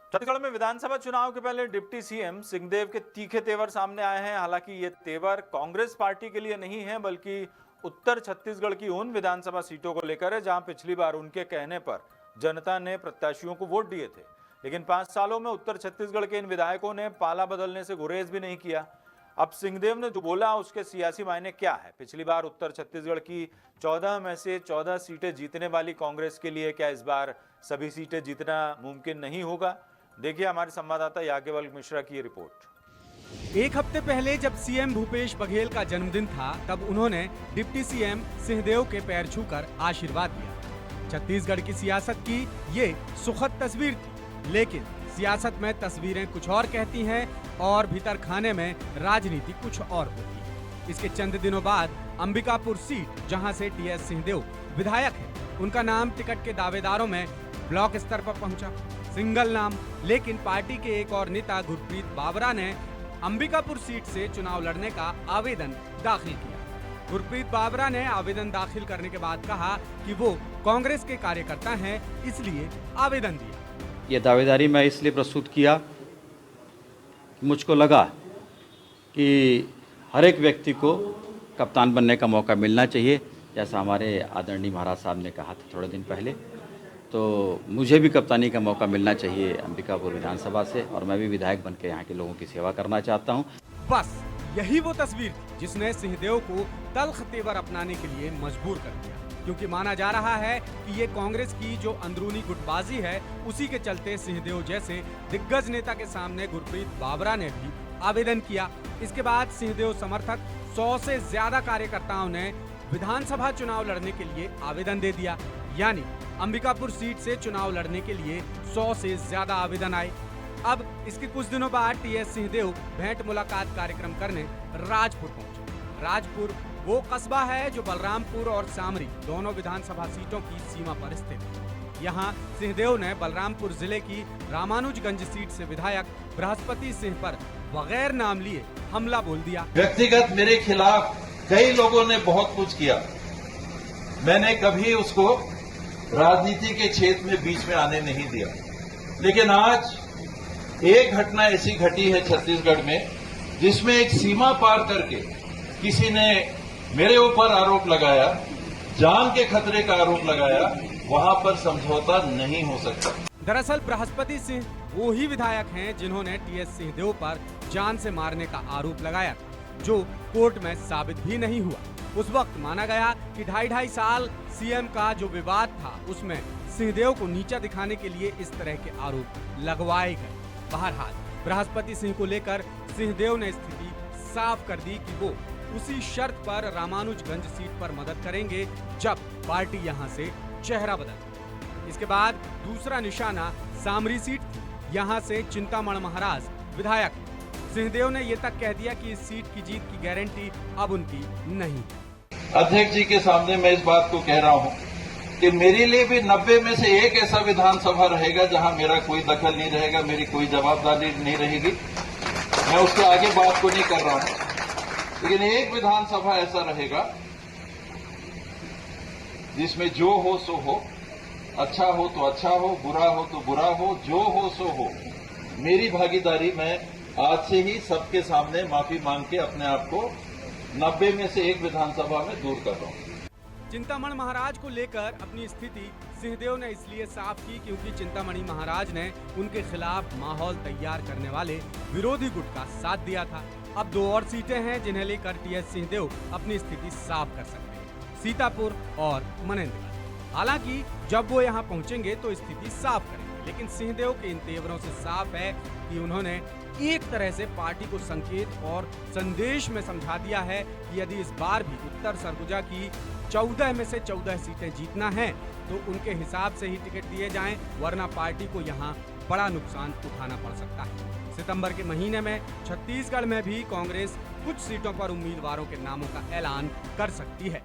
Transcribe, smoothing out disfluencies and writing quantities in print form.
छत्तीसगढ़ में विधानसभा चुनाव के पहले डिप्टी सीएम सिंहदेव के तीखे तेवर सामने आए हैं। हालांकि ये तेवर कांग्रेस पार्टी के लिए नहीं है, बल्कि उत्तर छत्तीसगढ़ की उन विधानसभा सीटों को लेकर है जहां पिछली बार उनके कहने पर जनता ने प्रत्याशियों को वोट दिए थे। लेकिन 5 सालों में उत्तर छत्तीसगढ़ के इन विधायकों ने पाला बदलने से गुरेज भी नहीं किया। अब सिंहदेव ने जो बोला उसके सियासी मायने क्या है? पिछली बार उत्तर छत्तीसगढ़ की 14 में से 14 सीटें जीतने वाली कांग्रेस के लिए क्या इस बार सभी सीटें जीतना मुमकिन नहीं होगा? देखिए हमारे संवाददाता याज्ञवल्क्य मिश्रा की रिपोर्ट। एक हफ्ते पहले जब सीएम भूपेश बघेल का जन्मदिन था, तब उन्होंने डिप्टी सीएम सिंहदेव के पैर छूकर आशीर्वाद दिया। छत्तीसगढ़ की सियासत की ये सुखद तस्वीर थी, लेकिन सियासत में तस्वीरें कुछ और कहती हैं और भीतर खाने में राजनीति कुछ और होती है। इसके चंद दिनों बाद अंबिकापुर सीट, जहां से टीएस सिंहदेव विधायक है, उनका नाम टिकट के दावेदारों में ब्लॉक स्तर पर पहुंचा। सिंगल नाम, लेकिन पार्टी के एक और नेता गुरप्रीत बाबरा ने अंबिकापुर सीट से चुनाव लड़ने का आवेदन दाखिल किया। गुरप्रीत बाबरा ने आवेदन दाखिल करने के बाद कहा कि वो कांग्रेस के कार्यकर्ता हैं, इसलिए आवेदन दिया। ये दावेदारी मैं इसलिए प्रस्तुत किया, मुझको लगा कि हर एक व्यक्ति को कप्तान बनने का मौका मिलना चाहिए, जैसा हमारे आदरणीय महाराज साहब ने कहा था थोड़े दिन पहले। तो मुझे भी कप्तानी का मौका मिलना चाहिए अंबिकापुर विधानसभा से, और मैं भी विधायक बन के यहाँ के लोगों की सेवा करना चाहता हूँ। बस यही वो तस्वीर थी जिसने सिंहदेव को तल्ख तेवर अपनाने के लिए मजबूर कर दिया, क्योंकि माना जा रहा है कि ये कांग्रेस की जो अंदरूनी गुटबाजी है, उसी के चलते सिंहदेव जैसे दिग्गज नेता के सामने गुरप्रीत बाबरा ने भी आवेदन किया। इसके बाद सिंहदेव समर्थक 100 से ज्यादा कार्यकर्ताओं ने विधानसभा चुनाव लड़ने के लिए आवेदन दे दिया। यानी अंबिकापुर सीट से चुनाव लड़ने के लिए 100 से ज्यादा आवेदन आए। अब इसके कुछ दिनों बाद टीएस सिंहदेव भेंट मुलाकात कार्यक्रम करने राजपुर पहुंचे। राजपुर वो कस्बा है जो बलरामपुर और सामरी दोनों विधानसभा सीटों की सीमा पर स्थित है। यहाँ सिंहदेव ने बलरामपुर जिले की रामानुजगंज सीट से विधायक बृहस्पति सिंह पर बगैर नाम लिए हमला बोल दिया। व्यक्तिगत मेरे खिलाफ कई लोगों ने बहुत कुछ किया, मैंने कभी उसको राजनीति के क्षेत्र में बीच में आने नहीं दिया। लेकिन आज एक घटना ऐसी घटी है छत्तीसगढ़ में, जिसमें एक सीमा पार करके किसी ने मेरे ऊपर आरोप लगाया, जान के खतरे का आरोप लगाया, वहां पर समझौता नहीं हो सकता। दरअसल बृहस्पति सिंह वो ही विधायक हैं जिन्होंने टीएस सिंहदेव पर जान से मारने का आरोप लगाया था, जो कोर्ट में साबित भी नहीं हुआ। उस वक्त माना गया कि 2.5 साल सीएम का जो विवाद था, उसमें सिंहदेव को नीचा दिखाने के लिए इस तरह के आरोप लगवाए गए। बहरहाल बृहस्पति सिंह को लेकर सिंहदेव ने स्थिति साफ कर दी कि वो उसी शर्त पर रामानुजगंज सीट पर मदद करेंगे जब पार्टी यहां से चेहरा बदले। इसके बाद दूसरा निशाना सामरी सीट थी। यहां से चिंतामण महाराज विधायक हैं। सिंहदेव ने ये तक कह दिया कि इस सीट की जीत की गारंटी अब उनकी नहीं। अध्यक्ष जी के सामने मैं इस बात को कह रहा हूं कि मेरे लिए भी 90 में से एक ऐसा विधानसभा रहेगा जहां मेरा कोई दखल नहीं रहेगा, मेरी कोई जवाबदारी नहीं रहेगी। मैं उसके आगे बात को नहीं कर रहा हूं, लेकिन एक विधानसभा ऐसा रहेगा जिसमें जो हो सो हो, अच्छा हो तो अच्छा हो, बुरा हो तो बुरा हो, जो हो सो हो। मेरी भागीदारी मैं आज से ही सबके सामने माफी मांग के अपने आप को 90 में से एक विधानसभा में दूर कर रहा हूं। चिंतामण महाराज को लेकर अपनी स्थिति सिंहदेव ने इसलिए साफ की क्योंकि चिंतामणि महाराज ने उनके खिलाफ माहौल तैयार करने वाले विरोधी गुट का साथ दिया था। अब 2 और सीटें हैं जिन्हें लेकर टीएस सिंहदेव अपनी स्थिति साफ कर सकते हैं, सीतापुर और मनेन्द्रगढ़। हालांकि जब वो यहाँ पहुंचेंगे तो स्थिति साफ करेंगे, लेकिन सिंहदेव के इन तेवरों से साफ है कि उन्होंने एक तरह से पार्टी को संकेत और संदेश में समझा दिया है कि यदि इस बार भी उत्तर सरगुजा की 14 में से 14 सीटें जीतना है तो उनके हिसाब से ही टिकट दिए जाएं, वरना पार्टी को यहां बड़ा नुकसान उठाना पड़ सकता है। सितंबर के महीने में छत्तीसगढ़ में भी कांग्रेस कुछ सीटों पर उम्मीदवारों के नामों का ऐलान कर सकती है।